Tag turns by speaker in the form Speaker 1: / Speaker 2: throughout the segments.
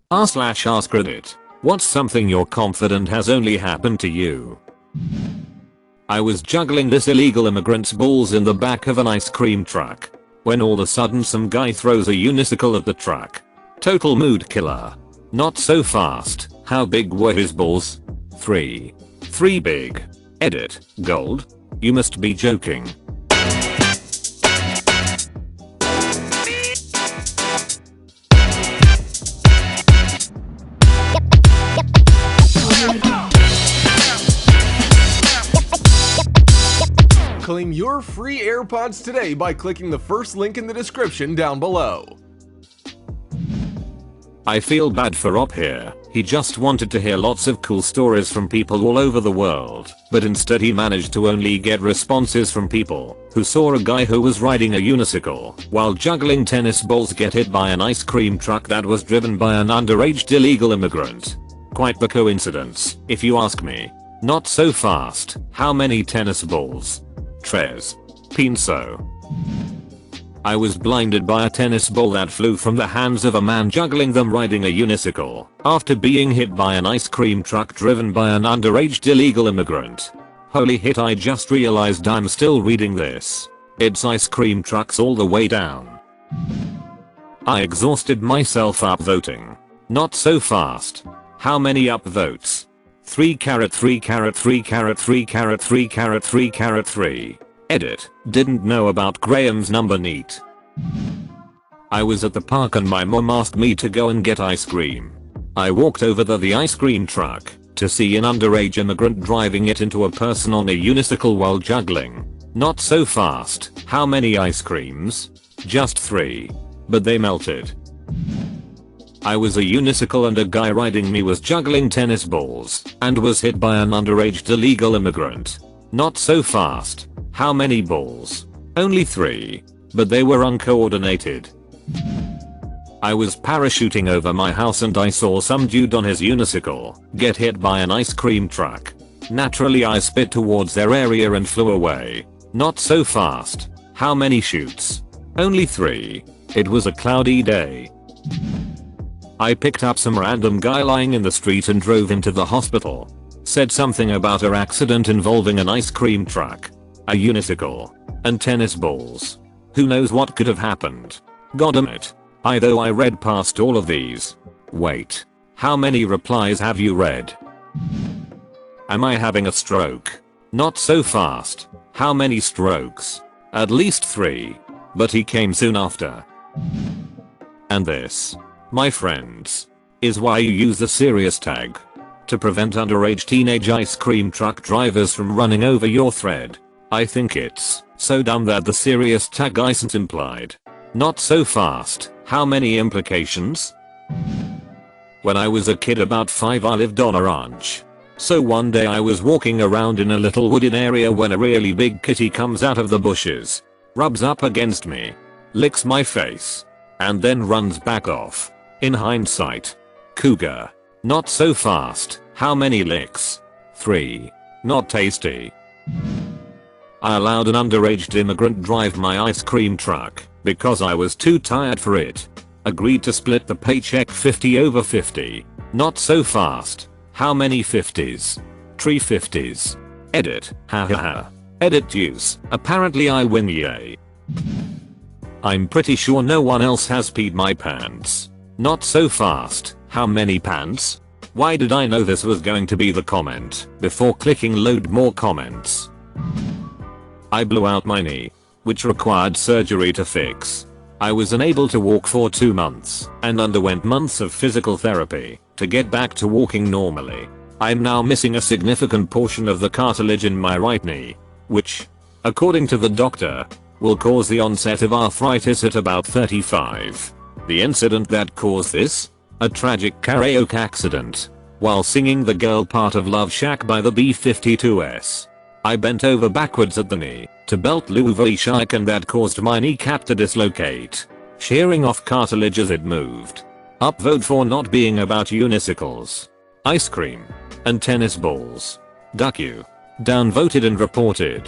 Speaker 1: r/AskReddit. What's something you're confident has only happened to you? I was juggling this illegal immigrant's balls in the back of an ice cream truck when all of a sudden some guy throws a unicycle at the truck. Total mood killer. Not so fast. How big were his balls? 3 big. Edit. Gold? You must be joking.
Speaker 2: Claim your free AirPods today by clicking the first link in the description down below.
Speaker 1: I feel bad for Op here. He just wanted to hear lots of cool stories from people all over the world, but instead he managed to only get responses from people who saw a guy who was riding a unicycle while juggling tennis balls get hit by an ice cream truck that was driven by an underage illegal immigrant. Quite the coincidence, if you ask me. Not so fast. How many tennis balls? Tres. Pinso. I was blinded by a tennis ball that flew from the hands of a man juggling them riding a unicycle after being hit by an ice cream truck driven by an underage illegal immigrant. Holy hit, I just realized I'm still reading this. It's ice cream trucks all the way down. I exhausted myself upvoting. Not so fast. How many upvotes? 3 carat 3 carat 3 carat 3 carat 3 carat 3 carat 3. Edit. Didn't know about Graham's number. Neat. I was at the park and my mom asked me to go and get ice cream. I walked over to the ice cream truck to see an underage immigrant driving it into a person on a unicycle while juggling. Not so fast. How many ice creams? Just 3. But they melted. I was a unicycle and a guy riding me was juggling tennis balls and was hit by an underage illegal immigrant. Not so fast. How many balls? Only 3. But they were uncoordinated. I was parachuting over my house and I saw some dude on his unicycle get hit by an ice cream truck. Naturally I spit towards their area and flew away. Not so fast. How many shoots? Only 3. It was a cloudy day. I picked up some random guy lying in the street and drove him to the hospital. Said something about an accident involving an ice cream truck, a unicycle, and tennis balls. Who knows what could have happened? Goddamn it. Though I read past all of these. Wait. How many replies have you read? Am I having a stroke? Not so fast. How many strokes? At least 3. But he came soon after. And this, my friends, is why you use the serious tag. To prevent underage teenage ice cream truck drivers from running over your thread. I think it's so dumb that the serious tag isn't implied. Not so fast. How many implications? When I was a kid about 5 I lived on a ranch. So one day I was walking around in a little wooded area when a really big kitty comes out of the bushes, rubs up against me, licks my face, and then runs back off. In hindsight, cougar. Not so fast. How many licks? 3. Not tasty. I allowed an underage immigrant drive my ice cream truck because I was too tired for it. Agreed to split the paycheck 50/50. Not so fast. How many 50s? 3 50s. Edit. Hahaha. Edit use. Apparently I win, yay. I'm pretty sure no one else has peed my pants. Not so fast. How many pants? Why did I know this was going to be the comment before clicking load more comments? I blew out my knee, which required surgery to fix. I was unable to walk for 2 months and underwent months of physical therapy to get back to walking normally. I'm now missing a significant portion of the cartilage in my right knee, which, according to the doctor, will cause the onset of arthritis at about 35. The incident that caused this? A tragic karaoke accident while singing the girl part of Love Shack by the B-52s. I bent over backwards at the knee to belt Louis Shack and that caused my kneecap to dislocate, shearing off cartilage as it moved. Upvote for not being about unicycles, ice cream, and tennis balls. Duck you. Downvoted and reported.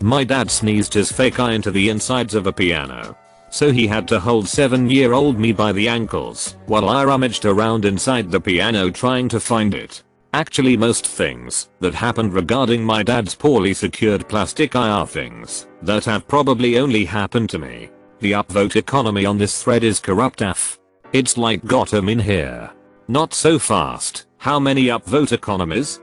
Speaker 1: My dad sneezed his fake eye into the insides of a piano. so he had to hold 7-year-old me by the ankles while I rummaged around inside the piano trying to find it. Actually, most things that happened regarding my dad's poorly secured plastic IR things that have probably only happened to me. The upvote economy on this thread is corrupt AF. It's like Gotham in here. Not so fast. How many upvote economies?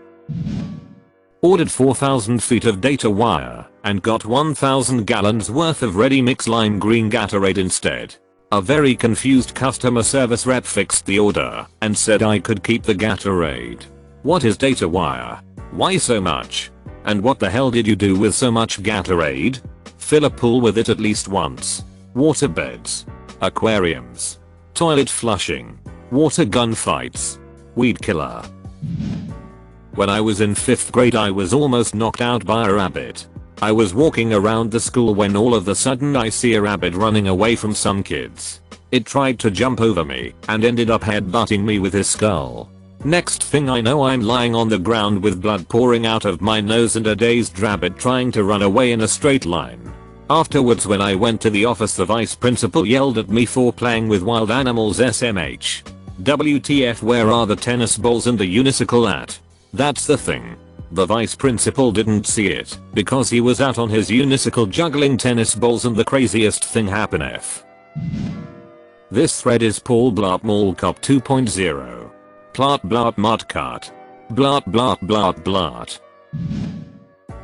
Speaker 1: Ordered 4,000 feet of data wire and got 1,000 gallons worth of ready mix lime green Gatorade instead. A very confused customer service rep fixed the order and said I could keep the Gatorade. What is data wire? Why so much? And what the hell did you do with so much Gatorade? Fill a pool with it at least once. Water beds. Aquariums. Toilet flushing. Water gun fights. Weed killer. When I was in 5th grade I was almost knocked out by a rabbit. I was walking around the school when all of a sudden I see a rabbit running away from some kids. It tried to jump over me and ended up headbutting me with his skull. Next thing I know I'm lying on the ground with blood pouring out of my nose and a dazed rabbit trying to run away in a straight line. Afterwards when I went to the office the vice principal yelled at me for playing with wild animals SMH. WTF, where are the tennis balls and the unicycle at? That's the thing. The vice principal didn't see it because he was out on his unicycle juggling tennis balls and the craziest thing happened F. This thread is Paul Blart Mall Cop 2.0. Plot blart mudcart. Blart blart blart blart.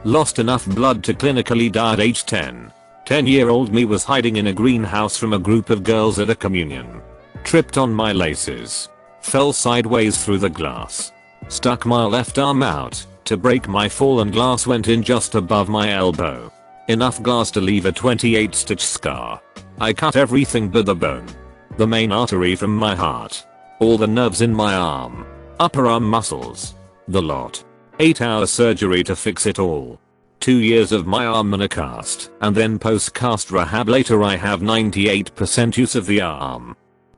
Speaker 1: Lost enough blood to clinically die at age 10. 10-year-old me was hiding in a greenhouse from a group of girls at a communion. Tripped on my laces. Fell sideways through the glass. Stuck my left arm out to break my fall and glass went in just above my elbow. Enough glass to leave a 28 stitch scar. I cut everything but the bone. The main artery from my heart. All the nerves in my arm. Upper arm muscles. The lot. 8-hour surgery to fix it all. 2 years of my arm in a cast and then post-cast rehab later I have 98% use of the arm.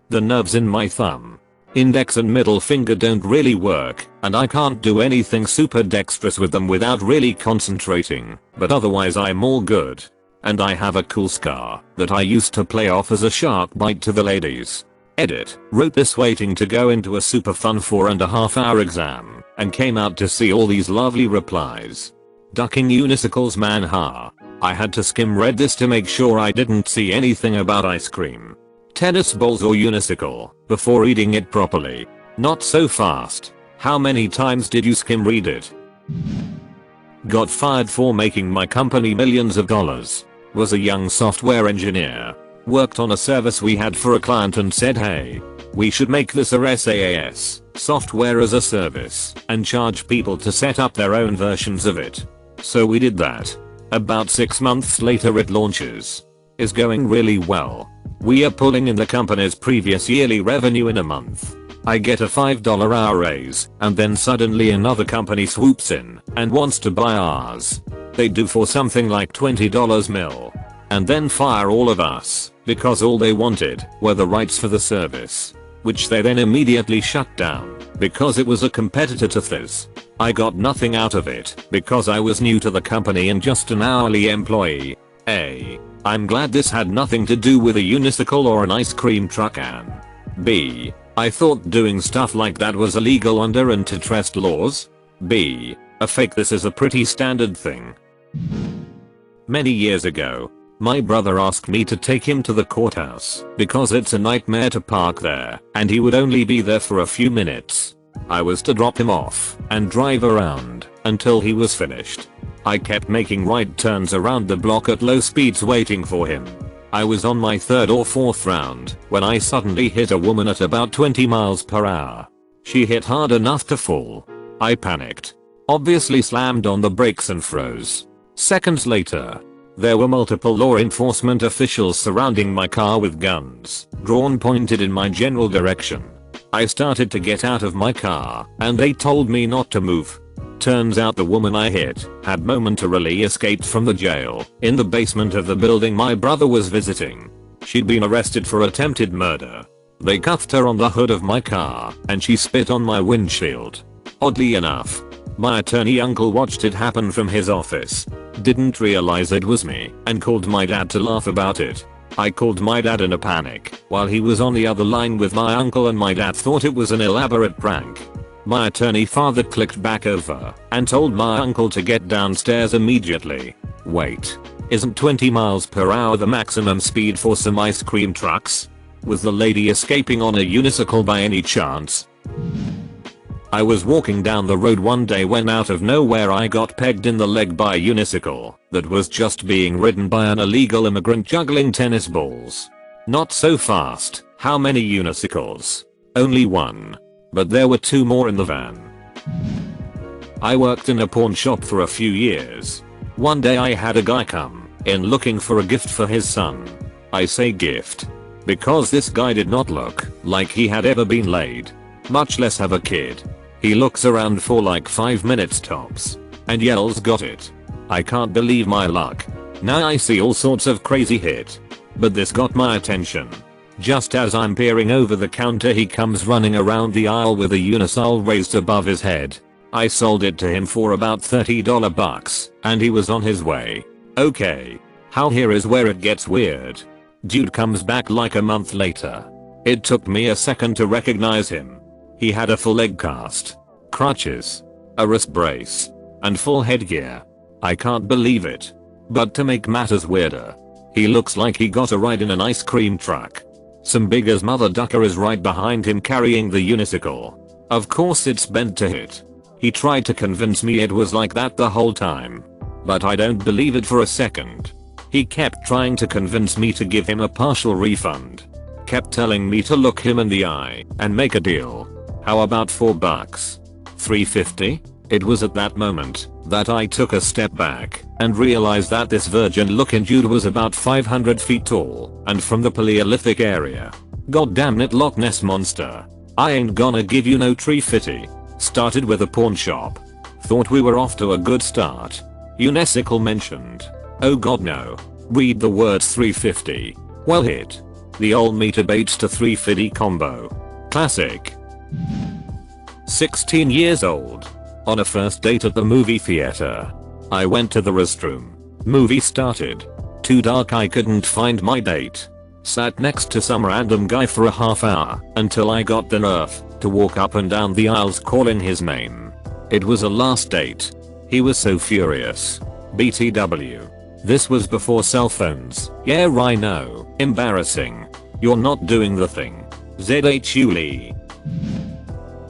Speaker 1: The nerves in my thumb. Index and middle finger don't really work and I can't do anything super dexterous with them without really concentrating, but otherwise I'm all good. And I have a cool scar that I used to play off as a shark bite to the ladies. Edit. Wrote this waiting to go into a super fun 4.5-hour exam and came out to see all these lovely replies. Ducking unicycles man ha. I had to skim read this to make sure I didn't see anything about ice cream, tennis balls or unicycle before reading it properly. Not so fast. How many times did you skim read it? Got fired for making my company millions of dollars. Was a young software engineer. Worked on a service we had for a client and said hey, we should make this a SaaS, software as a service, and charge people to set up their own versions of it. So we did that. About 6 months later it launches. Is going really well. We are pulling in the company's previous yearly revenue in a month. I get a $5 hour raise and then suddenly another company swoops in and wants to buy ours. They do for something like $20 mil. And then fire all of us because all they wanted were the rights for the service, which they then immediately shut down because it was a competitor to Thiz. I got nothing out of it because I was new to the company and just an hourly employee. A. I'm glad this had nothing to do with a unicycle or an ice cream truck and B. I thought doing stuff like that was illegal under antitrust laws. B. A fake this is a pretty standard thing. Many years ago, my brother asked me to take him to the courthouse because it's a nightmare to park there and he would only be there for a few minutes. I was to drop him off and drive around until he was finished. I kept making right turns around the block at low speeds waiting for him. I was on my 3rd or 4th round when I suddenly hit a woman at about 20 miles per hour. She hit hard enough to fall. I panicked. Obviously slammed on the brakes and froze. Seconds later, there were multiple law enforcement officials surrounding my car with guns drawn pointed in my general direction. I started to get out of my car and they told me not to move. Turns out the woman I hit had momentarily escaped from the jail in the basement of the building my brother was visiting. She'd been arrested for attempted murder. They cuffed her on the hood of my car and she spit on my windshield. Oddly enough, my attorney uncle watched it happen from his office. Didn't realize it was me and called my dad to laugh about it. I called my dad in a panic while he was on the other line with my uncle, and my dad thought it was an elaborate prank. My attorney father clicked back over and told my uncle to get downstairs immediately. Wait, isn't 20 miles per hour the maximum speed for some ice cream trucks? Was the lady escaping on a unicycle by any chance? I was walking down the road one day when out of nowhere I got pegged in the leg by a unicycle that was just being ridden by an illegal immigrant juggling tennis balls. Not so fast. How many unicycles? Only one. But there were two more in the van. I worked in a pawn shop for a few years. One day I had a guy come in looking for a gift for his son. I say gift because this guy did not look like he had ever been laid, much less have a kid. He looks around for like 5 minutes tops and yells, "Got it." I can't believe my luck. Now I see all sorts of crazy hit. But this got my attention. Just as I'm peering over the counter, he comes running around the aisle with a unisol raised above his head. I sold it to him for about $30 bucks and he was on his way. Okay. How here is where it gets weird. Dude comes back like a month later. It took me a second to recognize him. He had a full leg cast, crutches, a wrist brace, and full headgear. I can't believe it. But to make matters weirder, he looks like he got a ride in an ice cream truck. Some big as mother ducker is right behind him carrying the unicycle. Of course it's bent to hit. He tried to convince me it was like that the whole time. But I don't believe it for a second. He kept trying to convince me to give him a partial refund. Kept telling me to look him in the eye and make a deal. How about $4? $3.50? It was at that moment that I took a step back and realized that this virgin looking dude was about 500 feet tall and from the Paleolithic area. God damn it, Loch Ness monster. I ain't gonna give you no $3.50. Started with a pawn shop. Thought we were off to a good start. Unicycle mentioned. Oh god no. Read the words $3.50. Well hit. The old meter baits to $3.50 combo. Classic. 16 years old. On a first date at the movie theater. I went to the restroom. Movie started. Too dark, I couldn't find my date. Sat next to some random guy for a half hour until I got the nerve to walk up and down the aisles calling his name. It was a last date. He was so furious. BTW. This was before cell phones. Yeah, I know. Embarrassing. You're not doing the thing. ZHULE.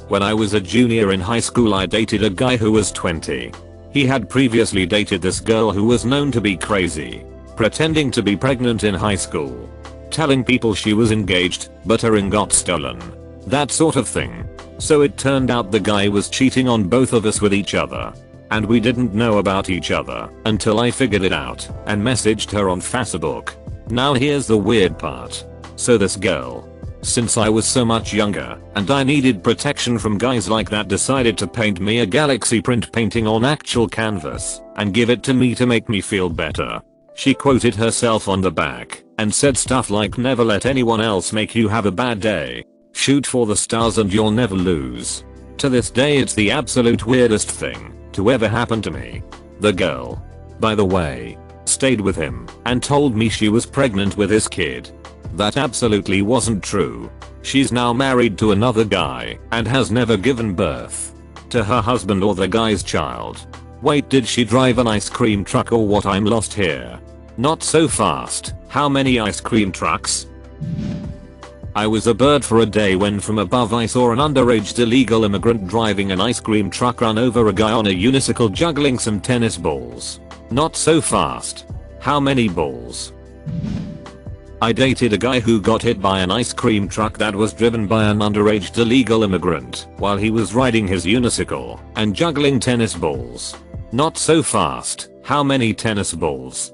Speaker 1: When I was a junior in high school, I dated a guy who was 20. He had previously dated this girl who was known to be crazy, pretending to be pregnant in high school, telling people she was engaged, but her ring got stolen. That sort of thing. So it turned out the guy was cheating on both of us with each other. And we didn't know about each other until I figured it out and messaged her on Facebook. Now here's the weird part. So this girl, since I was so much younger and I needed protection from guys like that, decided to paint me a galaxy print painting on actual canvas and give it to me to make me feel better. She quoted herself on the back and said stuff like, "Never let anyone else make you have a bad day. Shoot for the stars and you'll never lose." To this day it's the absolute weirdest thing to ever happen to me. The girl, by the way, stayed with him and told me she was pregnant with his kid. That absolutely wasn't true. She's now married to another guy and has never given birth to her husband or the guy's child. Wait, did she drive an ice cream truck or what? I'm lost here. Not so fast. How many ice cream trucks? I was a bird for a day when from above I saw an underage illegal immigrant driving an ice cream truck run over a guy on a unicycle juggling some tennis balls. Not so fast. How many balls? I dated a guy who got hit by an ice cream truck that was driven by an underage illegal immigrant while he was riding his unicycle and juggling tennis balls. Not so fast. How many tennis balls?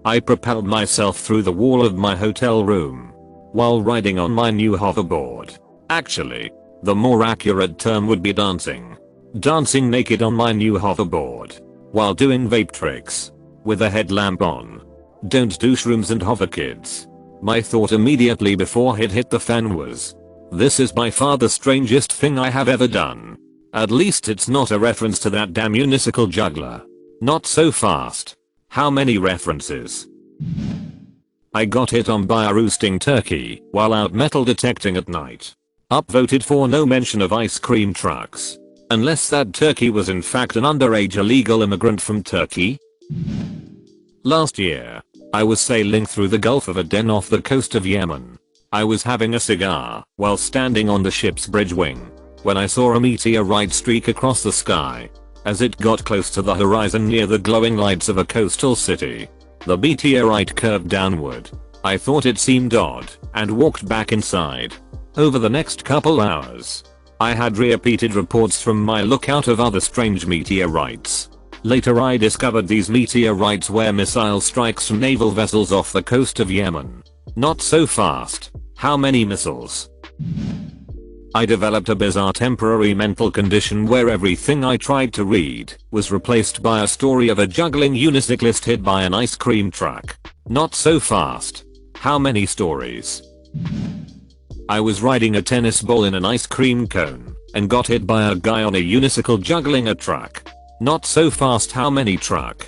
Speaker 1: I propelled myself through the wall of my hotel room while riding on my new hoverboard. Actually, the more accurate term would be dancing. Dancing naked on my new hoverboard while doing vape tricks with a headlamp on. Don't do shrooms and hover, kids. My thought immediately before it hit the fan was, this is by far the strangest thing I have ever done. At least it's not a reference to that damn unicycle juggler. Not so fast. How many references? I got hit on by a roosting turkey while out metal detecting at night. Upvoted for no mention of ice cream trucks. Unless that turkey was in fact an underage illegal immigrant from Turkey? Last year, I was sailing through the Gulf of Aden off the coast of Yemen. I was having a cigar while standing on the ship's bridge wing when I saw a meteorite streak across the sky. As it got close to the horizon near the glowing lights of a coastal city, the meteorite curved downward. I thought it seemed odd and walked back inside. Over the next couple hours, I had repeated reports from my lookout of other strange meteorites. Later I discovered these meteorites were missile strikes from naval vessels off the coast of Yemen. Not so fast. How many missiles? I developed a bizarre temporary mental condition where everything I tried to read was replaced by a story of a juggling unicyclist hit by an ice cream truck. Not so fast. How many stories? I was riding a tennis ball in an ice cream cone and got hit by a guy on a unicycle juggling a truck. Not so fast. How many truck?